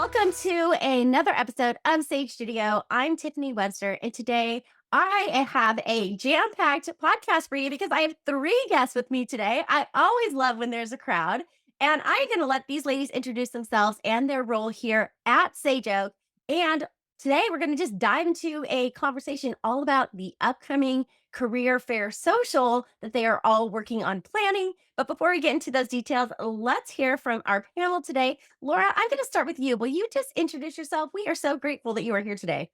Welcome to another episode of Sage Studio. I'm Tiffiny Webster, and today I have a jam-packed podcast for you because I have three guests with me today. I always love when there's a crowd, and I'm going to let these ladies introduce themselves and their role here at Sage Oak. And today we're going to just dive into a conversation all about the upcoming career fair social that they are all working on planning. But before we get into those details, let's hear from our panel today. Laura, I'm going to start with you. Will you just introduce yourself? We are so grateful that you are here today.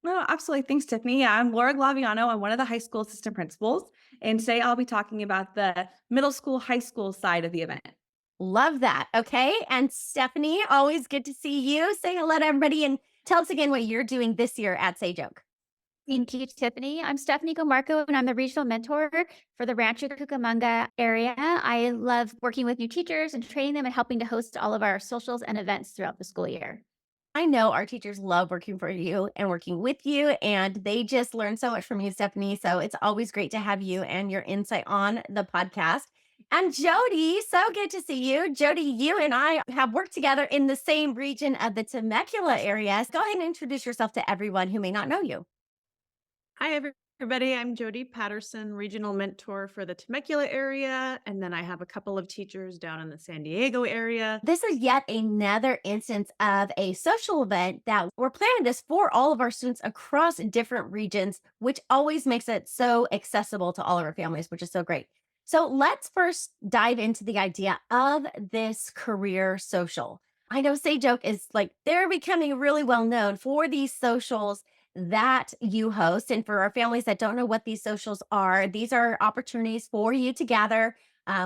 No, absolutely. Thanks, Tiffany. Yeah, I'm Laura Glaviano. I'm one of the high school assistant principals. And today I'll be talking about the middle school, high school side of the event. Love that. Okay. And Stephanie, always good to see you. Say hello to everybody and tell us again what you're doing this year at Sage Oak. Thank you, Tiffany. I'm Stephanie Gomarko, and I'm the regional mentor for the Rancho Cucamonga area. I love working with new teachers and training them and helping to host all of our socials and events throughout the school year. I know our teachers love working for you and working with you, and they just learn so much from you, Stephanie. So it's always great to have you and your insight on the podcast. And Jodi, so good to see you. Jodi, you and I have worked together in the same region of the Temecula area. So go ahead and introduce yourself to everyone who may not know you. Hi, everybody. I'm Jodi Paterson, regional mentor for the Temecula area. And then I have a couple of teachers down in the San Diego area. This is yet another instance of a social event that we're planning this for all of our students across different regions, which always makes it so accessible to all of our families, which is so great. So let's first dive into the idea of this career social. I know Sage Oak is like, they're becoming really well known for these socials that you host. And for our families that don't know what these socials are, these are opportunities for you to gather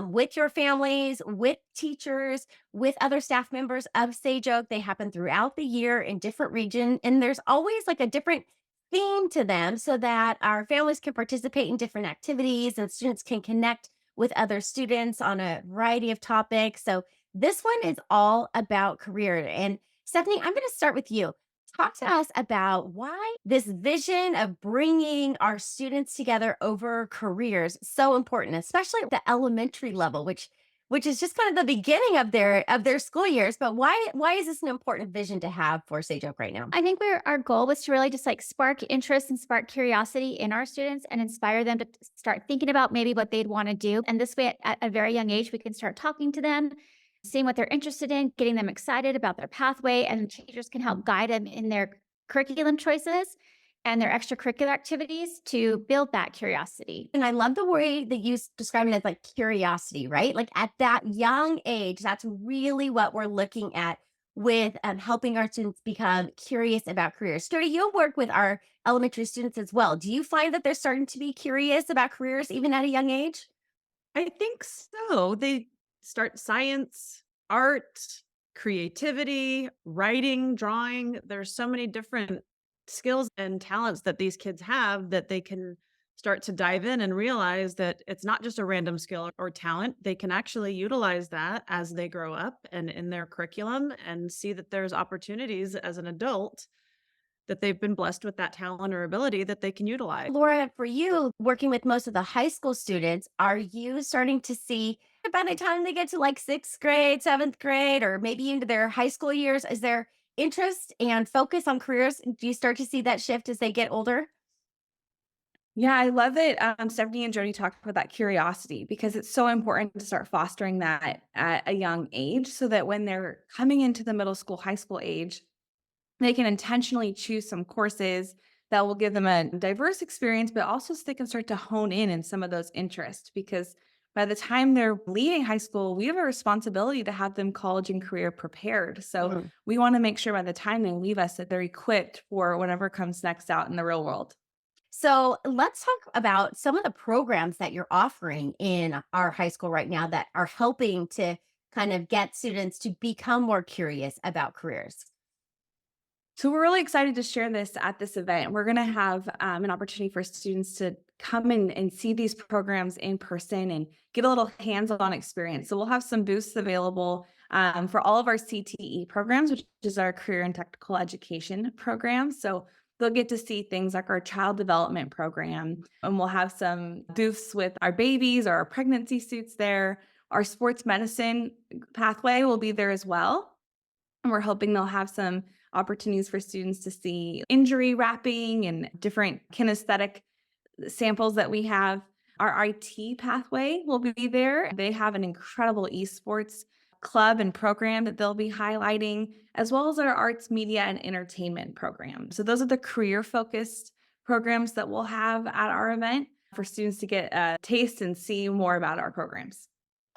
with your families, with teachers, with other staff members of Sage Oak. They happen throughout the year in different regions, and there's always like a different theme to them so that our families can participate in different activities and students can connect with other students on a variety of topics. So this one is all about career. And Stephanie, I'm going to start with you. Talk to us about why this vision of bringing our students together over careers so important, especially at the elementary level, which is just kind of the beginning of their school years. But why is this an important vision to have for Sage Oak right now? I think our goal was to really just like spark interest and spark curiosity in our students and inspire them to start thinking about maybe what they'd want to do. And this way, at a very young age, we can start talking to them, seeing what they're interested in, getting them excited about their pathway, and teachers can help guide them in their curriculum choices and their extracurricular activities to build that curiosity. And I love the way that you describe it as like curiosity, right? Like at that young age, that's really what we're looking at with helping our students become curious about careers. Jodi, you work with our elementary students as well. Do you find that they're starting to be curious about careers even at a young age? I think so. They start science, art, creativity, writing, drawing. There's so many different skills and talents that these kids have that they can start to dive in and realize that it's not just a random skill or talent. They can actually utilize that as they grow up and in their curriculum and see that there's opportunities as an adult that they've been blessed with that talent or ability that they can utilize. Laura, for you, working with most of the high school students, are you starting to see by the time they get to like sixth grade, seventh grade, or maybe into their high school years, is there interest and focus on careers? Do you start to see that shift as they get older? Yeah, I love that Stephanie and Jodi talked about that curiosity because it's so important to start fostering that at a young age so that when they're coming into the middle school, high school age, they can intentionally choose some courses that will give them a diverse experience, but also so they can start to hone in some of those interests. Because by the time they're leaving high school, we have a responsibility to have them college and career prepared. So Mhm. we want to make sure by the time they leave us that they're equipped for whatever comes next out in the real world. So let's talk about some of the programs that you're offering in our high school right now that are helping to kind of get students to become more curious about careers. So we're really excited to share this at this event. We're going to have an opportunity for students to come in and see these programs in person and get a little hands-on experience. So we'll have some booths available for all of our CTE programs, which is our career and technical education program. So they'll get to see things like our child development program, and we'll have some booths with our babies or our pregnancy suits there. Our sports medicine pathway will be there as well. And we're hoping they'll have some opportunities for students to see injury wrapping and different kinesthetic samples that we have. Our IT pathway will be there. They have an incredible esports club and program that they'll be highlighting, as well as our arts, media, and entertainment program. So those are the career focused programs that we'll have at our event for students to get a taste and see more about our programs.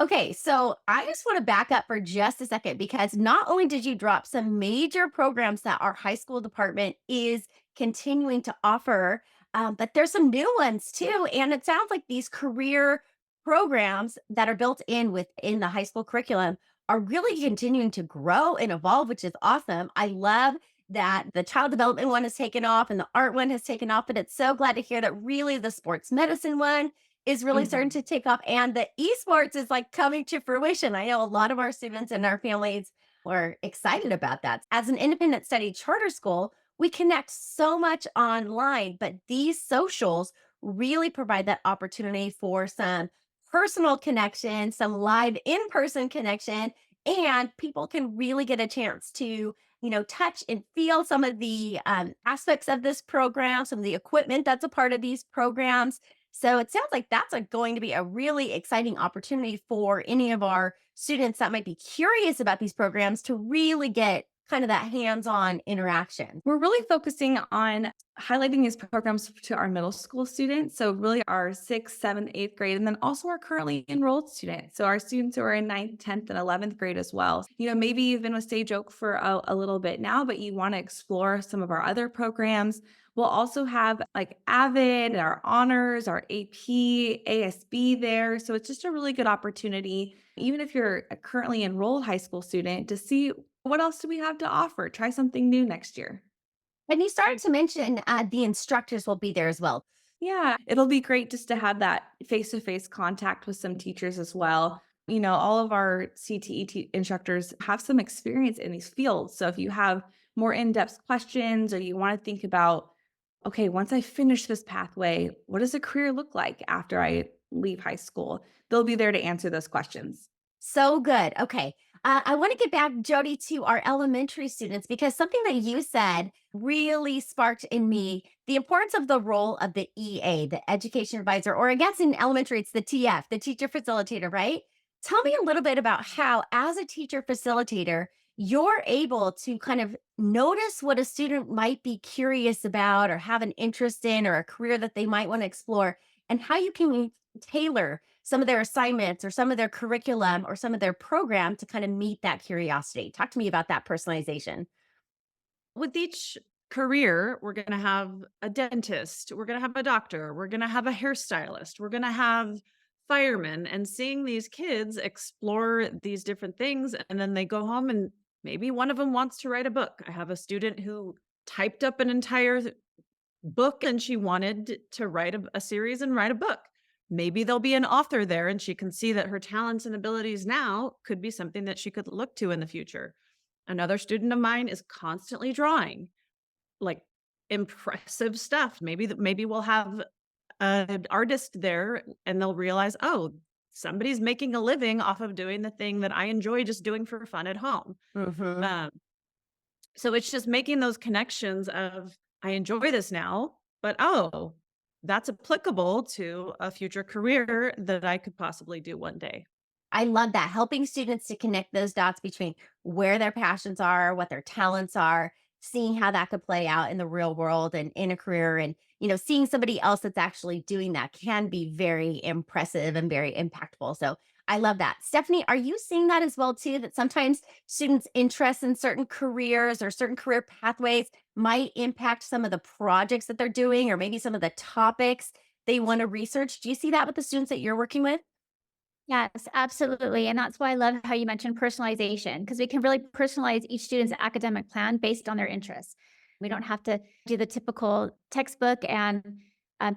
Okay, so I just want to back up for just a second because not only did you drop some major programs that our high school department is continuing to offer, but there's some new ones too. And it sounds like these career programs that are built in within the high school curriculum are really continuing to grow and evolve, which is awesome. I love that the child development one has taken off and the art one has taken off. And it's so glad to hear that really the sports medicine one is really starting Mhm. to take off and the esports is like coming to fruition. I know a lot of our students and our families were excited about that. As an independent study charter school, we connect so much online, but these socials really provide that opportunity for some personal connection, some live in-person connection, and people can really get a chance to touch and feel some of the aspects of this program, some of the equipment that's a part of these programs. So it sounds like that's going to be a really exciting opportunity for any of our students that might be curious about these programs to really get kind of that hands-on interaction. We're really focusing on highlighting these programs to our middle school students. So, really, our sixth, seventh, eighth grade, and then also our currently enrolled students. So, our students who are in ninth, 10th, and 11th grade as well. Maybe you've been with Stage Oak for a little bit now, but you want to explore some of our other programs. We'll also have like AVID, our honors, our AP, ASB there. So, it's just a really good opportunity, even if you're a currently enrolled high school student, to see what else do we have to offer? Try something new next year. And you started to mention the instructors will be there as well. Yeah, it'll be great just to have that face-to-face contact with some teachers as well. All of our instructors have some experience in these fields. So if you have more in-depth questions or you want to think about, okay, once I finish this pathway, what does a career look like after I leave high school? They'll be there to answer those questions. So good. Okay. I want to get back, Jody, to our elementary students because something that you said really sparked in me the importance of the role of the EA, the education advisor, or I guess in elementary, it's the TF, the teacher facilitator, right? Tell me a little bit about how, as a teacher facilitator, you're able to kind of notice what a student might be curious about or have an interest in or a career that they might want to explore, and how you can tailor some of their assignments or some of their curriculum or some of their program to kind of meet that curiosity. Talk to me about that personalization. With each career, we're going to have a dentist, we're going to have a doctor, we're going to have a hairstylist, we're going to have firemen, and seeing these kids explore these different things. And then they go home and maybe one of them wants to write a book. I have a student who typed up an entire book and she wanted to write a series and write a book. Maybe there'll be an author there and she can see that her talents and abilities now could be something that she could look to in the future. Another student of mine is constantly drawing like impressive stuff. Maybe we'll have an artist there and they'll realize, oh, somebody's making a living off of doing the thing that I enjoy just doing for fun at home. Hmm. Um, so it's just making those connections of I enjoy this now, but oh, that's applicable to a future career that I could possibly do one day. I love that. Helping students to connect those dots between where their passions are, what their talents are, seeing how that could play out in the real world and in a career. And, seeing somebody else that's actually doing that can be very impressive and very impactful. So I love that. Stephanie, are you seeing that as well, too? That sometimes students' interest in certain careers or certain career pathways might impact some of the projects that they're doing or maybe some of the topics they want to research. Do you see that with the students that you're working with? Yes, absolutely. And that's why I love how you mentioned personalization, because we can really personalize each student's academic plan based on their interests. We don't have to do the typical textbook and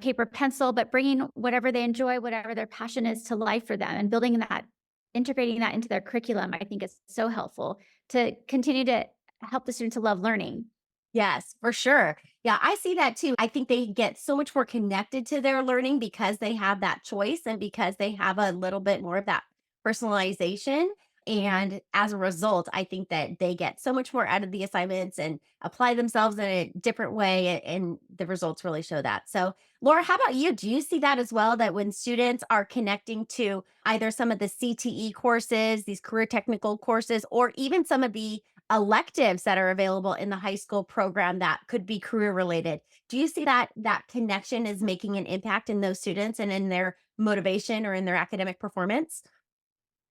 paper pencil, but bringing whatever they enjoy, whatever their passion is to life for them and building that, integrating that into their curriculum, I think is so helpful to continue to help the student to love learning. Yes, for sure. Yeah, I see that too. I think they get so much more connected to their learning because they have that choice and because they have a little bit more of that personalization. And as a result, I think that they get so much more out of the assignments and apply themselves in a different way. And the results really show that. So, Laura, how about you? Do you see that as well? That when students are connecting to either some of the CTE courses, these career technical courses, or even some of the electives that are available in the high school program that could be career related, do you see that that connection is making an impact in those students and in their motivation or in their academic performance?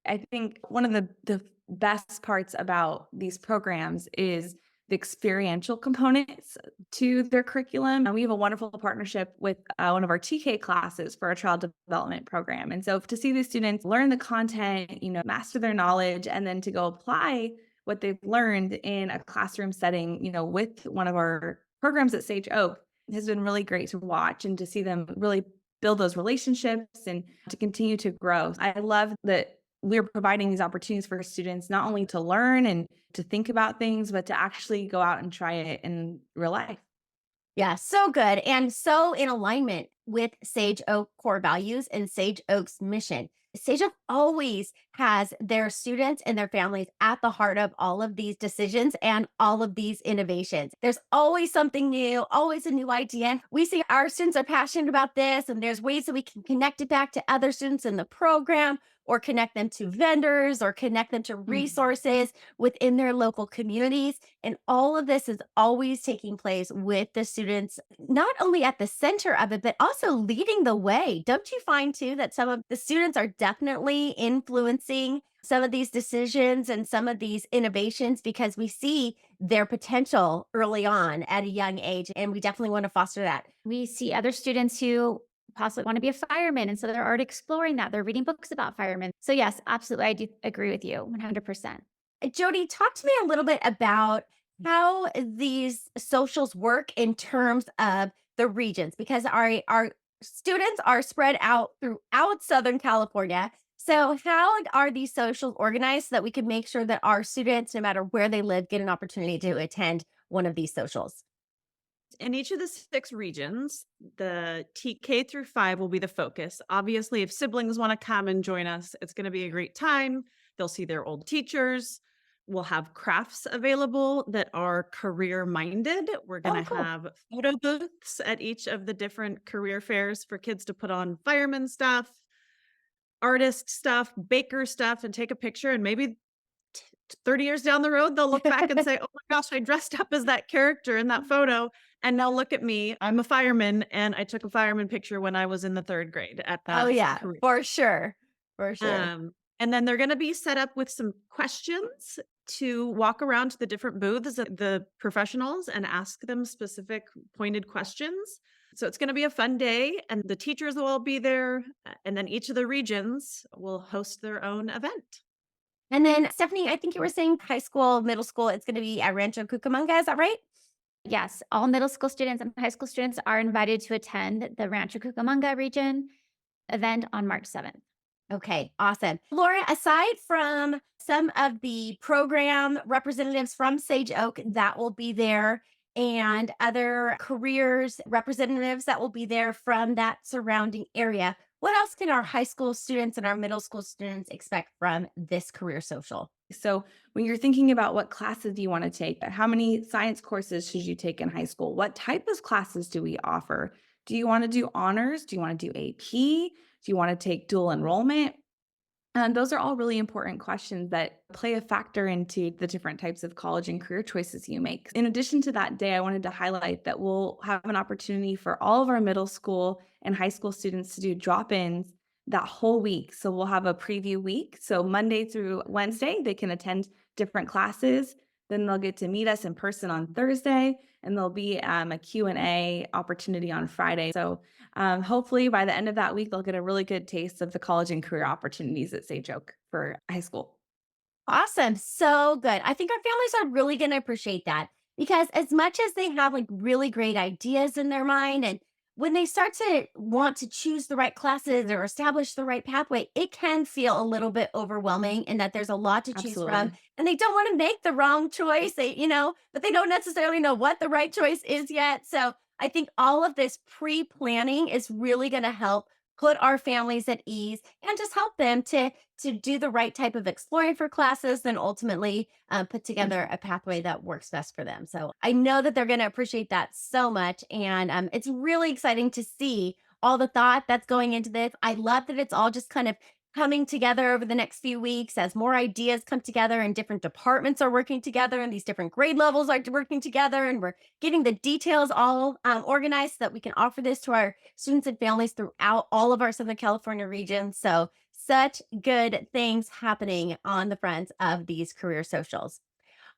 I think one of the best parts about these programs is the experiential components to their curriculum. And we have a wonderful partnership with one of our TK classes for our child development program. And so to see these students learn the content, master their knowledge, and then to go apply what they've learned in a classroom setting, with one of our programs at Sage Oak has been really great to watch and to see them really build those relationships and to continue to grow. I love that we're providing these opportunities for students not only to learn and to think about things, but to actually go out and try it in real life. Yeah, so good. And so in alignment with Sage Oak core values and Sage Oak's mission. Sage Oak always has their students and their families at the heart of all of these decisions and all of these innovations. There's always something new, always a new idea. We see our students are passionate about this, and there's ways that we can connect it back to other students in the program or connect them to vendors or connect them to resources within their local communities. And all of this is always taking place with the students, not only at the center of it, but also leading the way. Don't you find too that some of the students are definitely influencing some of these decisions and some of these innovations because we see their potential early on at a young age? And we definitely want to foster that. We see other students who possibly want to be a fireman. And so they're already exploring that. They're reading books about firemen. So, yes, absolutely. I do agree with you 100%. Jodi, talk to me a little bit about how these socials work in terms of the regions, because our students are spread out throughout Southern California. So, how are these socials organized so that we can make sure that our students, no matter where they live, get an opportunity to attend one of these socials? In each of the 6 regions, the K through 5 will be the focus. Obviously, if siblings want to come and join us, it's going to be a great time. They'll see their old teachers. We'll have crafts available that are career minded. We're going Oh, to cool. have photo booths at each of the different career fairs for kids to put on fireman stuff, artist stuff, baker stuff, and take a picture. And maybe 30 years down the road, they'll look back and say, "Oh my gosh, I dressed up as that character in that photo. And now look at me. I'm a fireman, and I took a fireman picture when I was in the 3rd grade at Oh, that yeah, career." for sure. For sure. And then they're gonna be set up with some questions to walk around to the different booths of the professionals and ask them specific pointed questions. So it's gonna be a fun day, and the teachers will all be there, and then each of the regions will host their own event. And then, Stephanie, I think you were saying high school, middle school, it's going to be at Rancho Cucamonga. Is that right? Yes, all middle school students and high school students are invited to attend the Rancho Cucamonga region event on March 7th. Okay, awesome. Laura, aside from some of the program representatives from Sage Oak that will be there and other careers representatives that will be there from that surrounding area, what else can our high school students and our middle school students expect from this career social? So when you're thinking about what classes do you want to take, how many science courses should you take in high school? What type of classes do we offer? Do you want to do honors? Do you want to do AP? Do you want to take dual enrollment? And those are all really important questions that play a factor into the different types of college and career choices you make. In addition to that day, I wanted to highlight that we'll have an opportunity for all of our middle school and high school students to do drop-ins that whole week. So we'll have a preview week. So Monday through Wednesday, they can attend different classes. Then they'll get to meet us in person on Thursday, and there'll be a Q&A opportunity on Friday. So hopefully by the end of that week, they'll get a really good taste of the college and career opportunities at Sage Oak for high school. Awesome. So good. I think our families are really going to appreciate that because as much as they have like really great ideas in their mind, and when they start to want to choose the right classes or establish the right pathway, it can feel a little bit overwhelming in that there's a lot to choose from Absolutely. and they don't want to make the wrong choice. But they don't necessarily know what the right choice is yet. So I think all of this pre planning is really going to help put our families at ease and just help them to do the right type of exploring for classes, then ultimately put together a pathway that works best for them. So I know that they're going to appreciate that so much. And it's really exciting to see all the thought that's going into this. I love that it's all just kind of coming together over the next few weeks as more ideas come together and different departments are working together and these different grade levels are working together, and we're getting the details all organized so that we can offer this to our students and families throughout all of our Southern California region. So such good things happening on the front of these career socials.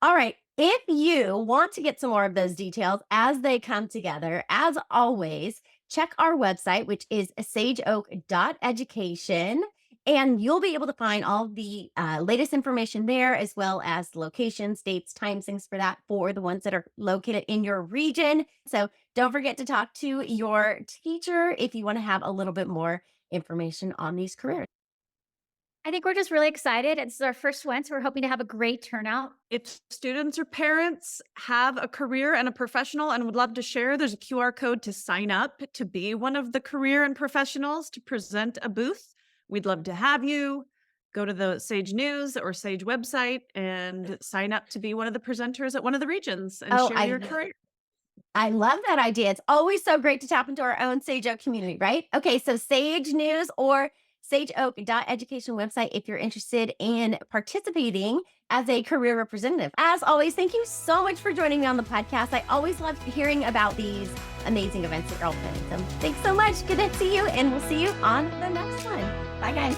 All right. If you want to get some more of those details as they come together, as always, check our website, which is sageoak.education. And you'll be able to find all the latest information there, as well as locations, dates, times, things for that for the ones that are located in your region. So don't forget to talk to your teacher if you want to have a little bit more information on these careers. I think we're just really excited. This is our first one, so we're hoping to have a great turnout. If students or parents have a career and a professional and would love to share, there's a QR code to sign up to be one of the career and professionals to present a booth. We'd love to have you. Go to the Sage News or Sage website and sign up to be one of the presenters at one of the regions and share your career. I love that idea. It's always so great to tap into our own Sage Oak community, right? Okay, so Sage News or sageoak.education website if you're interested in participating as a career representative. As always, thank you so much for joining me on the podcast. I always love hearing about these amazing events that you're all planning. So thanks so much. Good to see you, and we'll see you on the next one. Bye, guys.